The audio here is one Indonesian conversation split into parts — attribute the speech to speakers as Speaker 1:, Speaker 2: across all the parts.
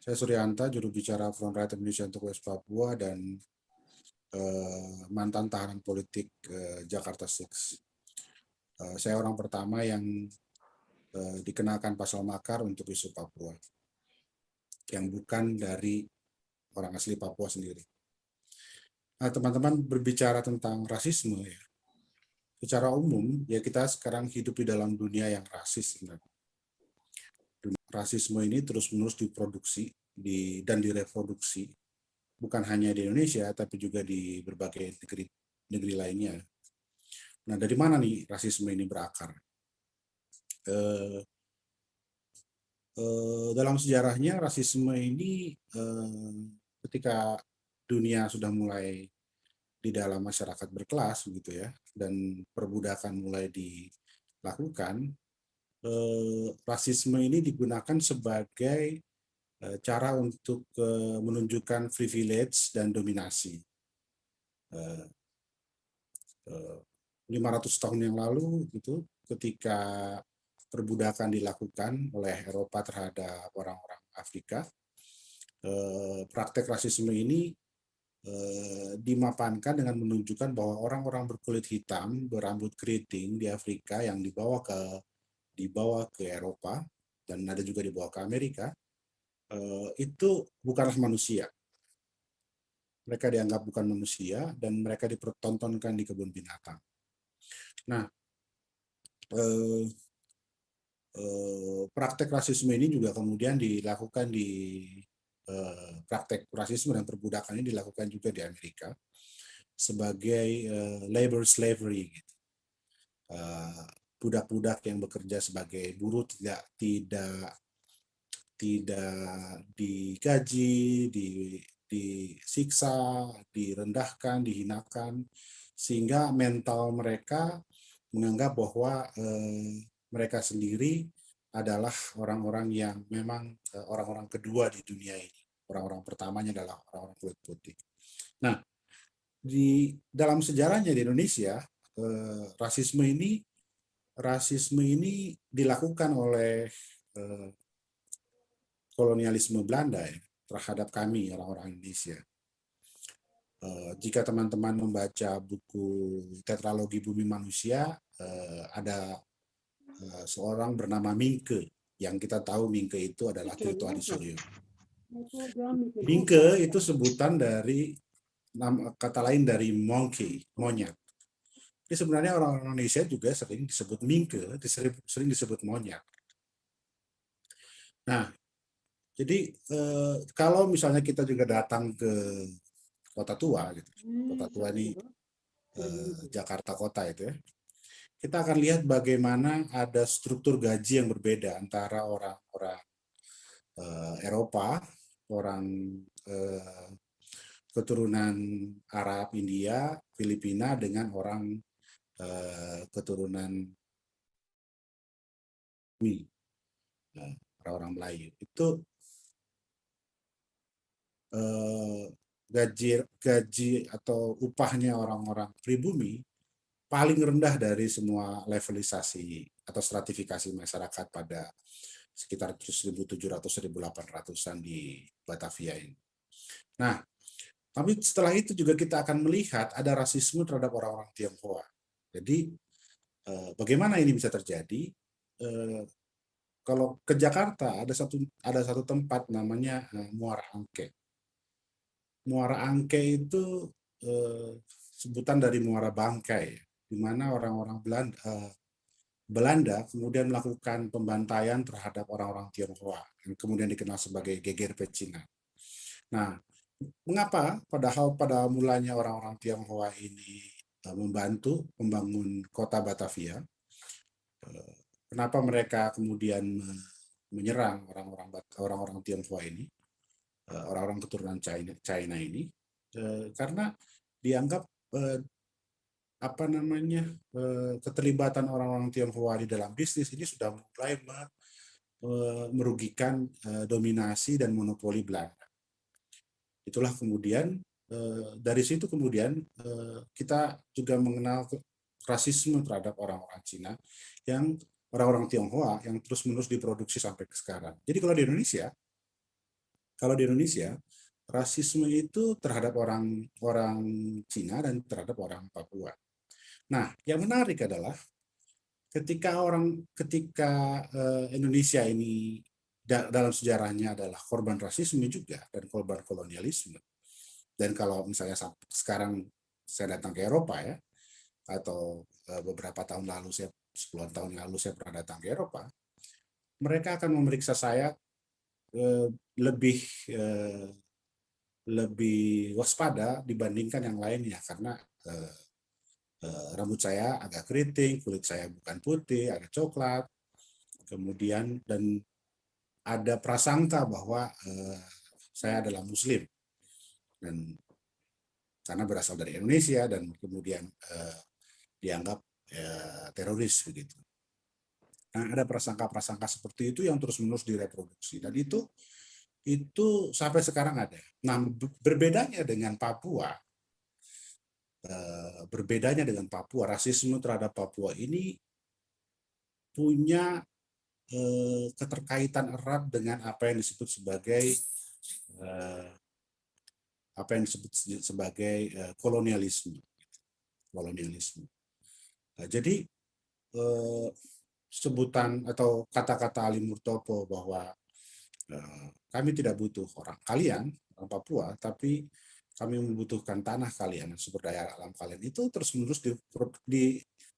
Speaker 1: Saya Suryanta, juru bicara Front Rakyat Indonesia untuk West Papua dan mantan tahanan politik Jakarta Six. Saya orang pertama yang dikenakan pasal makar untuk isu Papua, yang bukan dari orang asli Papua sendiri. Nah, teman-teman berbicara tentang rasisme ya. Secara umum ya kita sekarang hidup di dalam dunia yang rasis. Rasisme ini terus-menerus diproduksi dan direproduksi bukan hanya di Indonesia tapi juga di berbagai negeri lainnya. Nah, dari mana nih rasisme ini berakar? Dalam sejarahnya rasisme ini ketika dunia sudah mulai di dalam masyarakat berkelas gitu ya, dan perbudakan mulai dilakukan, rasisme ini digunakan sebagai cara untuk menunjukkan privilege dan dominasi. 500 tahun yang lalu gitu, ketika perbudakan dilakukan oleh Eropa terhadap orang-orang Afrika, praktek rasisme ini dimapankan dengan menunjukkan bahwa orang-orang berkulit hitam berambut keriting di Afrika yang dibawa ke Eropa dan ada juga dibawa ke Amerika, itu bukanlah manusia. Mereka dianggap bukan manusia dan mereka dipertontonkan di kebun binatang. Nah, praktek rasisme ini juga kemudian dilakukan praktek rasisme dan perbudakan ini dilakukan juga di Amerika sebagai labor slavery gitu. Budak-budak yang bekerja sebagai buruh tidak digaji, disiksa, direndahkan, dihinakan, sehingga mental mereka menganggap bahwa mereka sendiri adalah orang-orang yang memang orang-orang kedua di dunia ini. Orang-orang pertamanya adalah orang-orang kulit putih. Nah, di dalam sejarahnya di Indonesia, rasisme ini dilakukan oleh kolonialisme Belanda ya, terhadap kami orang-orang Indonesia. Jika teman-teman membaca buku Tetralogi Bumi Manusia, ada seorang bernama Mingke, yang kita tahu Mingke itu adalah Tirto Adisuryo. Mingke itu sebutan dari kata lain dari monkey, monyet. Jadi sebenarnya orang Indonesia juga sering disebut Mingke, sering disebut monyet. Nah, jadi kalau misalnya kita juga datang ke Kota Tua, gitu. Kota Tua ini Jakarta Kota itu ya, kita akan lihat bagaimana ada struktur gaji yang berbeda antara orang-orang Eropa, orang keturunan Arab, India, Filipina dengan orang keturunan Mi, orang-orang Melayu. Itu gaji atau upahnya orang-orang pribumi paling rendah dari semua levelisasi atau stratifikasi masyarakat pada sekitar 1700-1800-an di Batavia ini. Nah, tapi setelah itu juga kita akan melihat ada rasisme terhadap orang-orang Tionghoa. Jadi bagaimana ini bisa terjadi? Kalau ke Jakarta ada satu tempat namanya Muara Angke. Muara Angke itu sebutan dari Muara Bangkai, di mana orang-orang Belanda kemudian melakukan pembantaian terhadap orang-orang Tionghoa yang kemudian dikenal sebagai geger pecinan. Nah, mengapa padahal pada mulanya orang-orang Tionghoa ini membantu membangun kota Batavia, kenapa mereka kemudian menyerang orang-orang Tionghoa ini, orang-orang keturunan China ini, karena dianggap keterlibatan orang-orang Tionghoa di dalam bisnis ini sudah mulai merugikan dominasi dan monopoli Belanda. Itulah kemudian dari situ kemudian kita juga mengenal rasisme terhadap orang-orang Cina yang orang-orang Tionghoa yang terus-menerus diproduksi sampai ke sekarang. Jadi kalau di Indonesia Kalau di Indonesia, rasisme itu terhadap orang Cina dan terhadap orang Papua. Nah, yang menarik adalah ketika Indonesia ini dalam sejarahnya adalah korban rasisme juga dan korban kolonialisme. Dan kalau misalnya sekarang saya datang ke Eropa ya, atau beberapa tahun lalu, 10 tahun lalu saya pernah datang ke Eropa, mereka akan memeriksa saya eh, lebih eh, lebih waspada dibandingkan yang lainnya karena eh, rambut saya agak keriting, kulit saya bukan putih, agak coklat, kemudian dan ada prasangka bahwa saya adalah Muslim dan karena berasal dari Indonesia dan kemudian dianggap teroris begitu. Nah, ada prasangka-prasangka seperti itu yang terus-menerus direproduksi dan itu sampai sekarang ada. Nah, berbedanya dengan Papua, rasisme terhadap Papua ini punya keterkaitan erat dengan apa yang disebut sebagai eh, kolonialisme. Kolonialisme. Nah, jadi sebutan atau kata-kata Ali Murtopo bahwa kami tidak butuh orang Papua, tapi kami membutuhkan tanah kalian, sumber daya alam kalian itu terus-menerus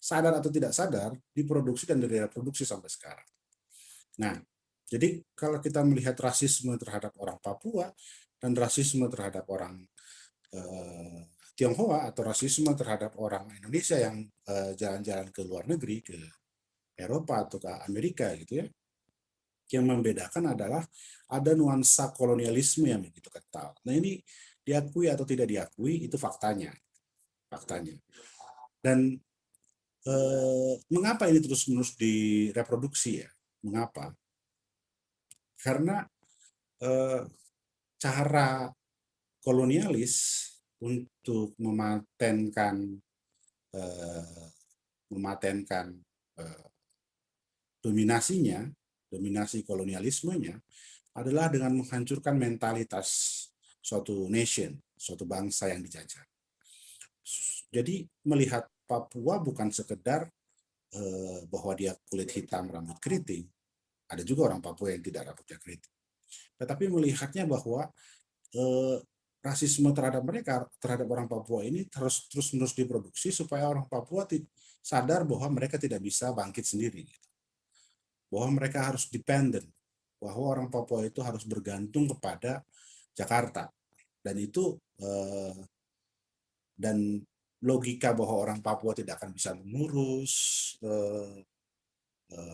Speaker 1: sadar atau tidak sadar diproduksi dan direproduksi sampai sekarang. Nah, jadi kalau kita melihat rasisme terhadap orang Papua dan rasisme terhadap orang eh, Tionghoa atau rasisme terhadap orang Indonesia yang jalan-jalan ke luar negeri, ke Eropa atau ke Amerika gitu ya, yang membedakan adalah ada nuansa kolonialisme yang begitu kental. Nah ini diakui atau tidak diakui itu faktanya, faktanya. Dan mengapa ini terus-menerus direproduksi ya? Mengapa? Karena eh, cara kolonialis untuk eh, mematenkan eh, dominasinya, dominasi kolonialismenya adalah dengan menghancurkan mentalitas suatu nation, suatu bangsa yang dijajah. Jadi melihat Papua bukan sekedar bahwa dia kulit hitam, rambut keriting. Ada juga orang Papua yang tidak rambutnya keriting. Tetapi melihatnya bahwa eh, rasisme terhadap mereka, terhadap orang Papua ini terus-menerus diproduksi supaya orang Papua sadar bahwa mereka tidak bisa bangkit sendiri. Bahwa mereka harus dependent, bahwa orang Papua itu harus bergantung kepada Jakarta. Dan itu dan logika bahwa orang Papua tidak akan bisa mengurus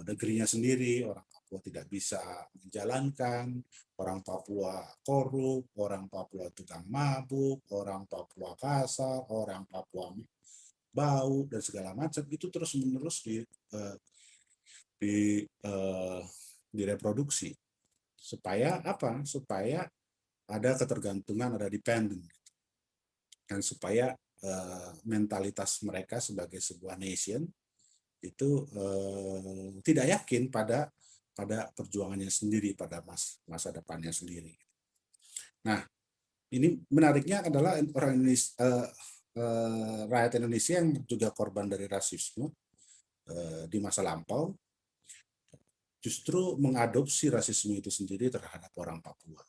Speaker 1: negerinya sendiri, orang Papua tidak bisa menjalankan, orang Papua korup, orang Papua tukang mabuk, orang Papua kasar, orang Papua bau dan segala macam itu terus menerus di direproduksi supaya apa? Supaya ada ketergantungan, ada dependent dan supaya mentalitas mereka sebagai sebuah nation itu tidak yakin pada perjuangannya sendiri, pada masa depannya sendiri. Nah, ini menariknya adalah orang Indonesia, rakyat Indonesia yang juga korban dari rasisme di masa lampau justru mengadopsi rasisme itu sendiri terhadap orang Papua,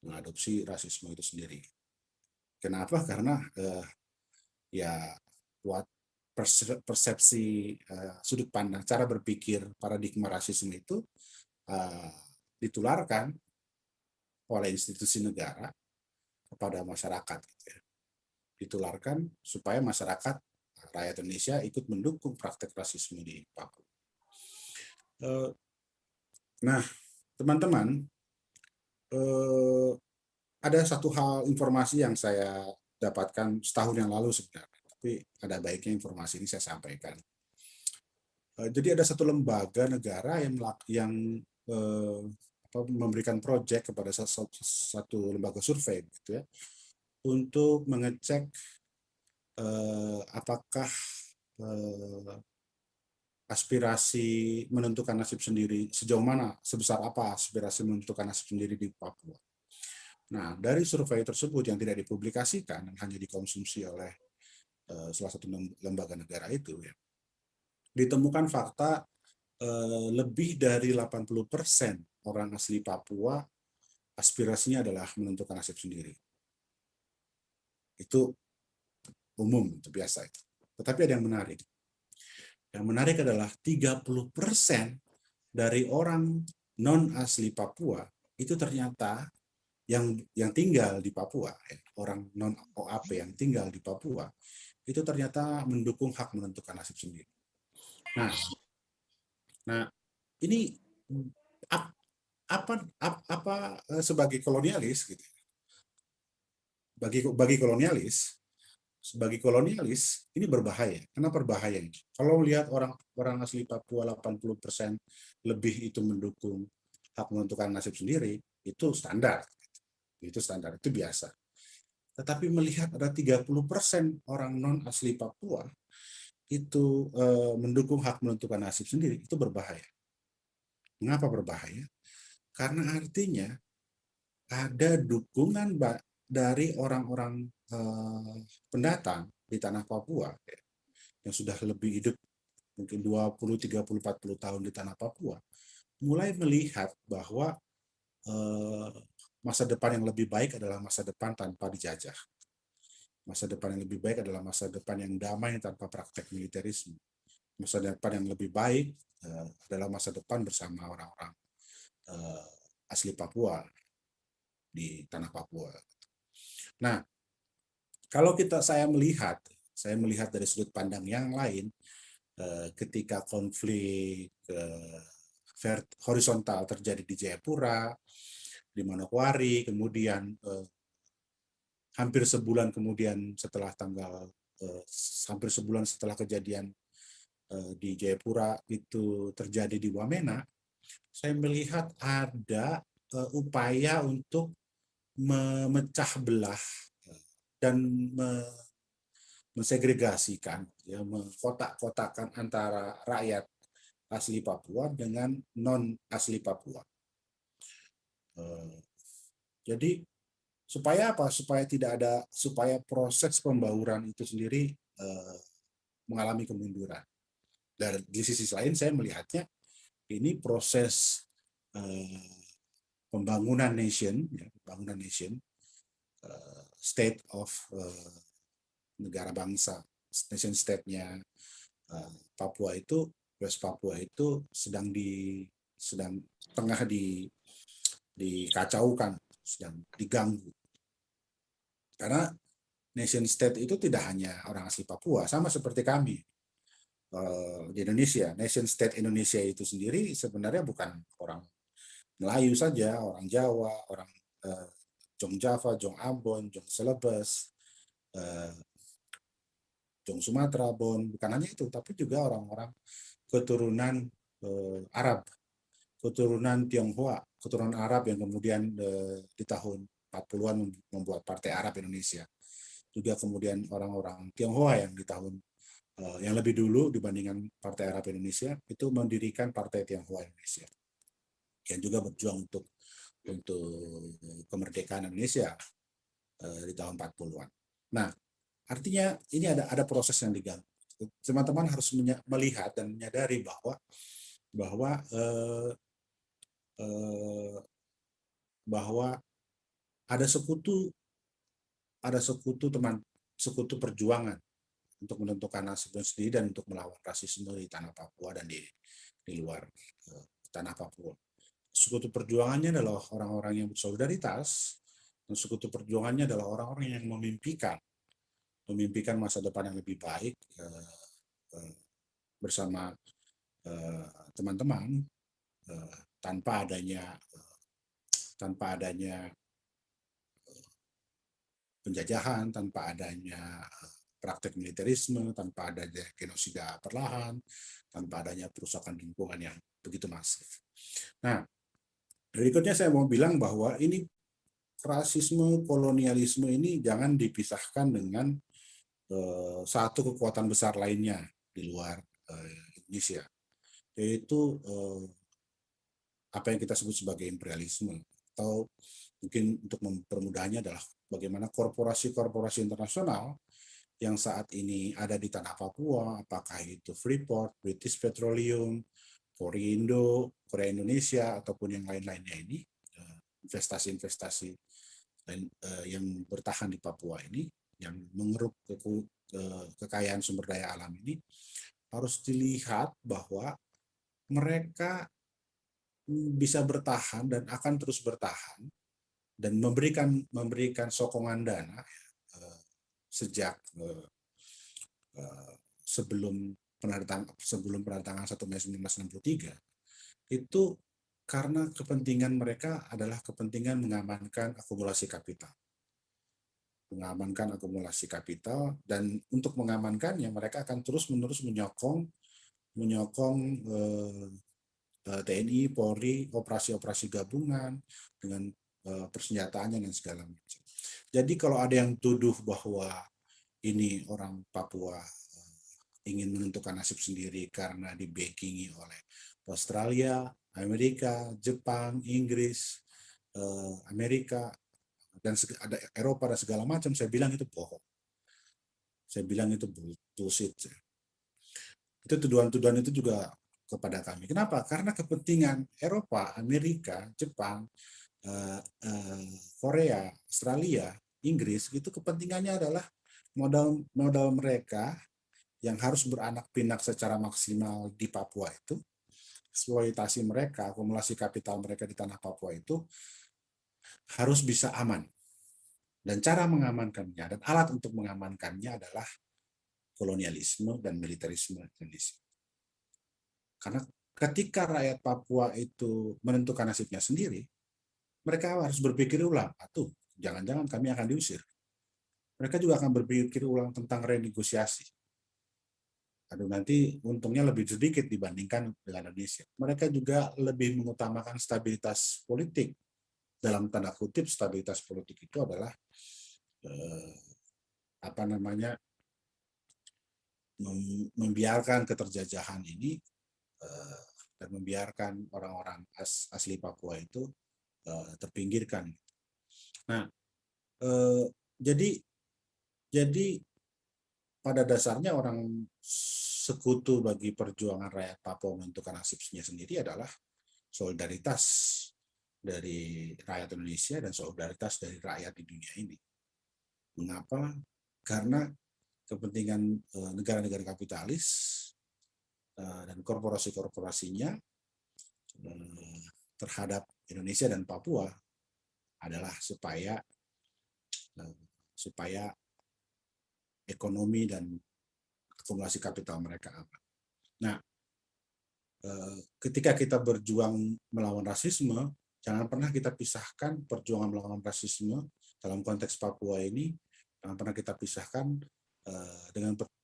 Speaker 1: mengadopsi rasisme itu sendiri. Kenapa? Karena ya buat persepsi sudut pandang, cara berpikir paradigma rasisme itu uh, ditularkan oleh institusi negara kepada masyarakat, gitu ya. Ditularkan supaya masyarakat rakyat Indonesia ikut mendukung praktek rasisme di Papua. Nah, teman-teman, ada satu hal informasi yang saya dapatkan setahun yang lalu sebenarnya, tapi ada baiknya informasi ini saya sampaikan. Jadi ada satu lembaga negara yang memberikan proyek kepada satu lembaga survei gitu ya untuk mengecek apakah aspirasi menentukan nasib sendiri, sejauh mana, sebesar apa aspirasi menentukan nasib sendiri di Papua. Nah, dari survei tersebut yang tidak dipublikasikan dan hanya dikonsumsi oleh salah satu lembaga negara itu, ya, ditemukan fakta lebih dari 80% orang asli Papua aspirasinya adalah menentukan nasib sendiri. Itu umum, itu biasa itu. Tetapi ada yang menarik. Yang menarik adalah 30% dari orang non asli Papua itu ternyata yang tinggal di Papua, orang non OAP yang tinggal di Papua, itu ternyata mendukung hak menentukan nasib sendiri. Nah, ini apa sebagai kolonialis gitu. Bagi kolonialis, sebagai kolonialis ini berbahaya. Kenapa berbahaya? Kalau lihat orang asli Papua 80% lebih itu mendukung hak menentukan nasib sendiri, itu standar. Itu standar, itu biasa. Tetapi melihat ada 30% orang non asli Papua itu mendukung hak menentukan nasib sendiri, itu berbahaya. Mengapa berbahaya? Karena artinya ada dukungan dari orang-orang pendatang di tanah Papua yang sudah lebih hidup mungkin 20, 30, 40 tahun di tanah Papua, mulai melihat bahwa masa depan yang lebih baik adalah masa depan tanpa dijajah. Masa depan yang lebih baik adalah masa depan yang damai tanpa praktek militerisme. Masa depan yang lebih baik adalah masa depan bersama orang-orang asli Papua di tanah Papua. Nah, kalau saya melihat dari sudut pandang yang lain, ketika konflik horizontal terjadi di Jayapura, di Manokwari, kemudian hampir sebulan kemudian hampir sebulan setelah kejadian di Jayapura itu terjadi di Wamena, saya melihat ada upaya untuk memecah belah dan mensegregasikan, ya, mengkotak-kotakan antara rakyat asli Papua dengan non asli Papua. Jadi supaya apa? Supaya proses pembauran itu sendiri mengalami kemunduran. Dan di sisi lain saya melihatnya ini proses pembangunan nation, state of negara bangsa, nation state-nya Papua itu, West Papua itu sedang tengah dikacaukan, sedang diganggu. Karena nation state itu tidak hanya orang asli Papua, sama seperti kami di Indonesia. Nation state Indonesia itu sendiri sebenarnya bukan orang Melayu saja, orang Jawa, orang Jong Java, Jong Ambon, Jong Celebes, Jong Sumatera, Bon, bukan hanya itu, tapi juga orang-orang keturunan Arab, keturunan Tionghoa, keturunan Arab yang kemudian di tahun 40-an membuat Partai Arab Indonesia. Juga kemudian orang-orang Tionghoa yang di tahun yang lebih dulu dibandingkan Partai Arab Indonesia itu mendirikan Partai Tionghoa Indonesia yang juga berjuang untuk kemerdekaan Indonesia di tahun 40-an. Nah, artinya ini ada proses yang diganggu. Teman-teman harus melihat dan menyadari bahwa ada sekutu perjuangan untuk menentukan nasibnya sendiri dan untuk melawan rasisme di tanah Papua dan di luar tanah Papua. Sekutu perjuangannya adalah orang-orang yang bersolidaritas, dan sekutu perjuangannya adalah orang-orang yang memimpikan masa depan yang lebih baik bersama teman-teman tanpa adanya penjajahan, tanpa adanya praktek militerisme, tanpa adanya genosida perlahan, tanpa adanya perusakan lingkungan yang begitu masif. Nah, berikutnya saya mau bilang bahwa ini rasisme, kolonialisme ini jangan dipisahkan dengan satu kekuatan besar lainnya di luar Indonesia, yaitu apa yang kita sebut sebagai imperialisme, atau mungkin untuk mempermudahnya adalah bagaimana korporasi-korporasi internasional yang saat ini ada di tanah Papua, apakah itu Freeport, British Petroleum, Korindo, Korea Indonesia, ataupun yang lain-lainnya ini, investasi-investasi yang bertahan di Papua ini, yang mengeruk kekayaan sumber daya alam ini, harus dilihat bahwa mereka bisa bertahan dan akan terus bertahan dan memberikan sokongan dana sejak sebelum penandatangan 1 Mei 1963 itu karena kepentingan mereka adalah kepentingan mengamankan akumulasi kapital. Dan untuk mengamankannya mereka akan terus-menerus menyokong TNI, Polri, operasi-operasi gabungan dengan persenjataannya dan segala macam. Jadi kalau ada yang tuduh bahwa ini orang Papua ingin menentukan nasib sendiri karena dibackingi oleh Australia, Amerika, Jepang, Inggris, Amerika, dan ada Eropa dan segala macam, saya bilang itu bohong. Saya bilang itu bullshit. Itu tuduhan-tuduhan itu juga kepada kami. Kenapa? Karena kepentingan Eropa, Amerika, Jepang, Korea, Australia, Inggris, itu kepentingannya adalah modal mereka yang harus beranak pinak secara maksimal di Papua itu, eksploitasi mereka, akumulasi kapital mereka di tanah Papua itu harus bisa aman. Dan cara mengamankannya dan alat untuk mengamankannya adalah kolonialisme dan militerisme Indonesia. Karena ketika rakyat Papua itu menentukan nasibnya sendiri, mereka harus berpikir ulang, jangan-jangan kami akan diusir. Mereka juga akan berpikir ulang tentang renegosiasi. Nanti untungnya lebih sedikit dibandingkan dengan Indonesia. Mereka juga lebih mengutamakan stabilitas politik. Dalam tanda kutip, stabilitas politik itu adalah membiarkan keterjajahan ini dan membiarkan orang-orang asli Papua itu terpinggirkan. Nah, jadi pada dasarnya orang sekutu bagi perjuangan rakyat Papua menentukan nasibnya sendiri adalah solidaritas dari rakyat Indonesia dan solidaritas dari rakyat di dunia ini. Mengapa? Karena kepentingan negara-negara kapitalis dan korporasi-korporasinya terhadap Indonesia dan Papua adalah supaya ekonomi dan akumulasi kapital mereka aman. Nah, ketika kita berjuang melawan rasisme, jangan pernah kita pisahkan perjuangan melawan rasisme dalam konteks Papua ini, jangan pernah kita pisahkan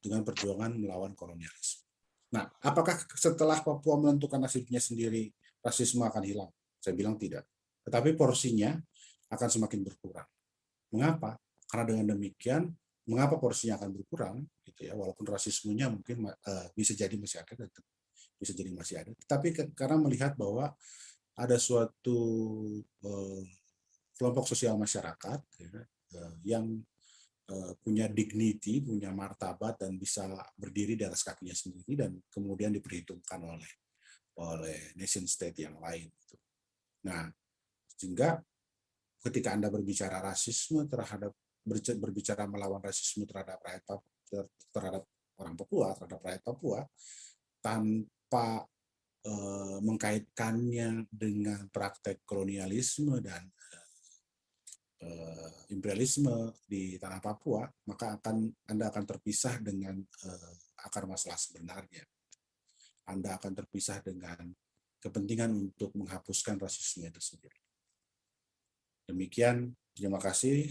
Speaker 1: dengan perjuangan melawan kolonialisme. Nah, apakah setelah Papua menentukan nasibnya sendiri, rasisme akan hilang? Saya bilang tidak. Tetapi porsinya akan semakin berkurang. Mengapa? Karena dengan demikian, mengapa porsinya akan berkurang? Gitu ya, walaupun rasismenya mungkin bisa jadi masih ada, tetapi karena melihat bahwa ada suatu kelompok sosial masyarakat yang punya dignity, punya martabat, dan bisa berdiri di atas kakinya sendiri dan kemudian diperhitungkan oleh nation state yang lain. Nah, sehingga ketika Anda berbicara rasisme berbicara melawan rasisme terhadap orang Papua, terhadap rakyat Papua, tanpa mengkaitkannya dengan praktek kolonialisme dan imperialisme di tanah Papua, maka Anda akan terpisah dengan akar masalah sebenarnya. Anda akan terpisah dengan kepentingan untuk menghapuskan rasisme itu sendiri. Demikian, terima kasih.